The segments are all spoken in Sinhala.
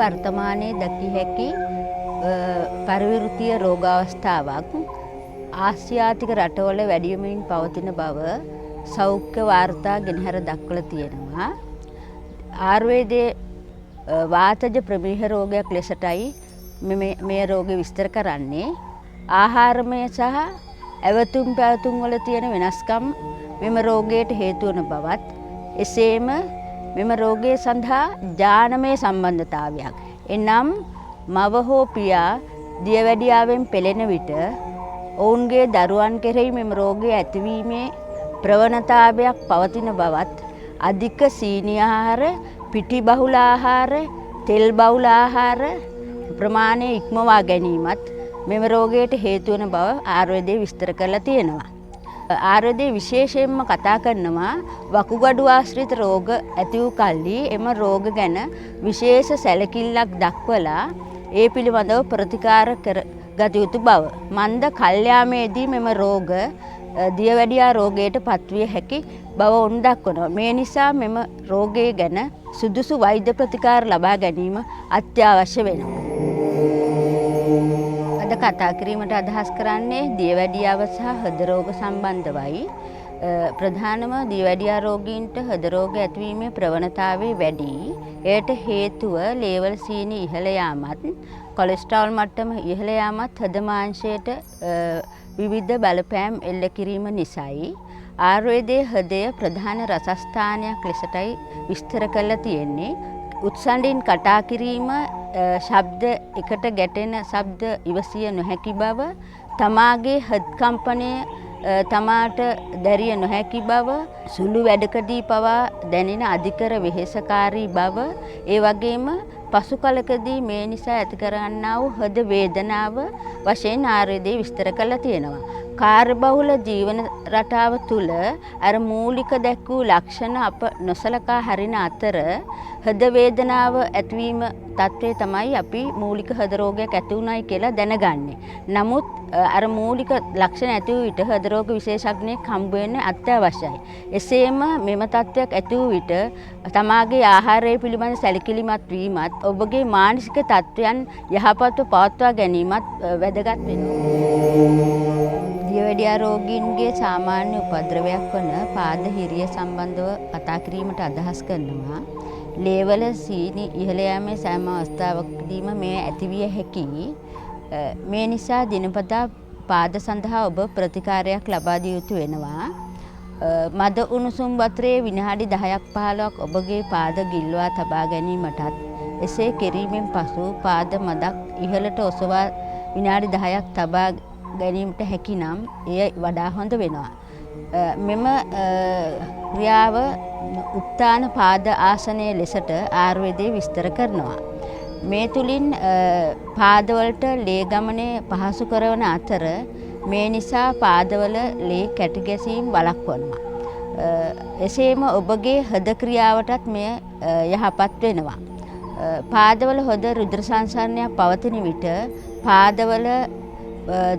වර්තමානයේ දැකිය හැකි පරිවෘත්තීය රෝගාවස්ථාවක් ආසියාතික රටවල වැඩිවමින් පවතින බව සෞඛ්‍ය වාර්තා ගෙනහැර දක්වලා තියෙනවා. ආයුර්වේදයේ වාතජ ප්‍රමේහ රෝගයක් ලෙසටයි මේ රෝගය විස්තර කරන්නේ. ආහාරමය සහ ඇවතුම් පැවතුම් වල තියෙන වෙනස්කම් මෙම රෝගයට හේතු වන බවත්, එසේම මෙම රෝගය සඳහා ජානමය සම්බන්ධතාවයක්. එනම් මව හෝ පියා දියවැඩියාවෙන් පෙළෙන විට ඔවුන්ගේ දරුවන් කෙරෙහි මෙම රෝගය ඇතිවීමේ ප්‍රවණතාවයක් පවතින බවත්, අධික සීනි ආහාර, පිටි බහුල ආහාර, තෙල් බහුල ආහාර ප්‍රමාණය ඉක්මවා ගැනීමත් මෙම රෝගයට හේතු වන බව ආයුර්වේදයේ විස්තර කරලා තියෙනවා. ආයුර්වේදයේ විශේෂයෙන්ම කතා කරනවා වකුගඩු ආශ්‍රිත රෝග ඇති වූ කල්හි එම රෝග ගැන විශේෂ සැලකිල්ලක් දක්වලා ඒ පිළිබඳව ප්‍රතිකාර කරගත යුතු බව. මන්ද කල්යාමේදී මෙම රෝග දියවැඩියා රෝගයට පත්විය හැකි බව ඔවුන් දක්වනවා. මේ නිසා මෙම රෝගය ගැන සුදුසු වෛද්‍ය ප්‍රතිකාර ලබා ගැනීම අත්‍යවශ්‍ය වෙනවා. අද කතා කිරීමට අදහස් කරන්නේ දියවැඩියාව සහ හෘද රෝග සම්බන්ධවයි. ප්‍රධානම දියවැඩියා රෝගීන්ට හෘද රෝග ඇතිවීමේ ප්‍රවණතාවය වැඩි. එයට හේතුව ලේවල සීනි ඉහළ යාමත්, කොලෙස්ටරෝල් මට්ටම ඉහළ යාමත් හෘද මාංශයට විවිධ බලපෑම් එල්ල කිරීම නිසායි. ආයුර්වේදයේ හෘදය ප්‍රධාන රසස්ථානයක් ලෙසටයි විස්තර කරලා තියෙන්නේ. උත්සණ්ඩින් කටා කිරීම, ශබ්ද එකට ගැටෙන ශබ්ද ඉවසිය නොහැකි බව, තමාගේ හෘද කම්පනය තමාට දැරිය නොහැකි බව, සුළු වැඩකදී පවා දැනෙන අධිකර වෙහෙසකාරී බව, ඒ වගේම පසු කලකදී මේ නිසා ඇති කරන්නා වූ හෘද වේදනාව වශයෙන් ආයුර්වේදයේ විස්තර කරලා තියෙනවා. කාර්යබහුල ජීවන රටාව තුළ අර මූලික දැක් වූ ලක්ෂණ අප නොසලකා හරින අතර හෘද වේදනාව ඇතිවීම තත්ත්වය තමයි අපි මූලික හෘද රෝගයක් ඇති වුණයි කියලා දැනගන්නේ. නමුත් අර මූලික ලක්ෂණ ඇති වූ විට හෘද රෝග විශේෂඥයෙක් හම්බ වෙන්න අත්‍යවශ්‍යයි. එසේම මෙම තත්ත්වයක් ඇති වූ විට තමාගේ ආහාරය පිළිබඳ සැලකිලිමත් වීමත්, ඔබගේ මානසික තත්ත්වයන් යහපත්ව පවත්වා ගැනීමත් වැදගත් වෙනවා. දියවැඩියා රෝගීන්ගේ සාමාන්‍ය උපද්‍රවයක් වන පාද හිරිය සම්බන්ධව කතා කිරීමට අදහස් කරනවා. ලේවල සීනි ඉහළ යාමේ සෑම අවස්ථාවකදීම මේ ඇතිවිය හැකියි. මේ නිසා දිනපතා පාද සඳහා ඔබ ප්‍රතිකාරයක් ලබා දිය යුතු වෙනවා. මද උණුසුම් වතුරේ විනාඩි 10ක් 15ක් ඔබගේ පාද ගිල්වා තබා ගැනීමටත්, එසේ කිරීමෙන් පසු පාද මදක් ඉහළට ඔසවා විනාඩි 10ක් තබා ගැනීමට හැකි නම් එය වඩා හොඳ වෙනවා. මෙම ක්‍රියාව උත්තාන පාද ආසනය ලෙසට ආයුර්වේදයේ විස්තර කරනවා. මේ තුලින් පාදවලට ලේ ගමනේ පහසු කරන අතර මේ නිසා පාදවල ලේ කැටි ගැසීම් වළක්වනවා. එසේම ඔබගේ හෘද ක්‍රියාවටත් මෙය යහපත් වෙනවා. පාදවල හොඳ රුධිර සංසරණයක් පවතින විට පාදවල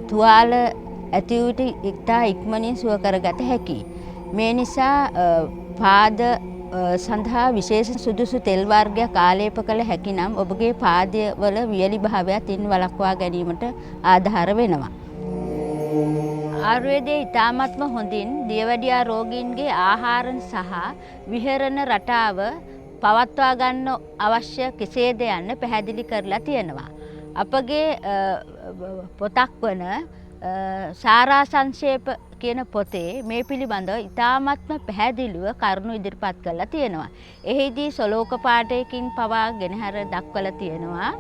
තුවාල ඇති වූ විට ඉක්තා ඉක්මනින් සුව කරගත හැකියි. මේ නිසා පාද සඳහා විශේෂ සුදුසු තෙල් වර්ගයක් ආලේප කළ හැකි නම් ඔබගේ පාදවල වියලි භාවයත් ඉන් වළක්වා ගැනීමට ආධාර වෙනවා. ආයුර්වේදයේ ඉතාමත්ම හොඳින් දියවැඩියා රෝගීන්ගේ ආහාරන සහ විහරණ රටාව පවත්වා ගන්න අවශ්‍ය කෙසේද යන්න පැහැදිලි කරලා තියෙනවා. අපගේ පොතක් වන සාරා සංක්ෂේප කියන පොතේ මේ පිළිබඳව ඉතාමත්ම පැහැදිලිව කරුණු ඉදිරිපත් කරලා තියෙනවා. එහිදී සලෝක පාඨයකින් පවා ගෙනහැර දක්වලා තියෙනවා.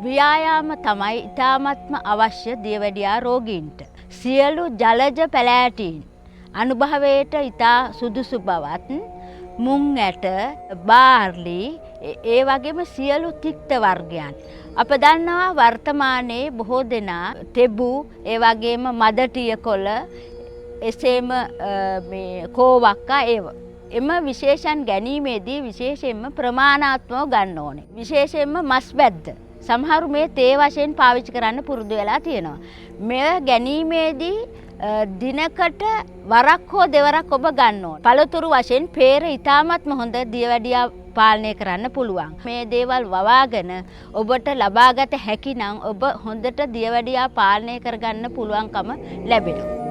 ව්‍යායාම තමයි ඉතාමත්ම අවශ්‍ය දියවැඩියා රෝගීන්ට. සියලු ජලජ පැලෑටීන් අනුභවයට ඉතා සුදුසු බවත්, මුං ඇට, බාර්ලි, ඒ වගේම සියලු තික්ත වර්ගයන්. අප දන්නවා වර්තමානයේ බොහෝ දෙනා තෙබු, ඒ වගේම මදටිය කොළ, එසේම මේ කෝවක්කා එම විශේෂයන් ගැනීමේදී විශේෂයෙන්ම ප්‍රමාණාත්මකව ගන්න ඕනේ. විශේෂයෙන්ම මස් බැද්ද. සමහරු මේ තේ වශයෙන් පාවිච්චි කරන්න පුරුදු වෙලා තියෙනවා. මෙය ගැනීමේදී දිනකට වරක් හෝ දෙවරක් ඔබ ගන්න ඕනේ. පළතුරු වශයෙන් peer ඉතාමත්ම හොඳ දියවැඩියා පාලනය කරන්න පුළුවන්. මේ දේවල් වවාගෙන ඔබට ලබාගත හැකි නම් ඔබ හොඳට දියවැඩියා පාලනය කරගන්න පුළුවන්කම ලැබෙනවා.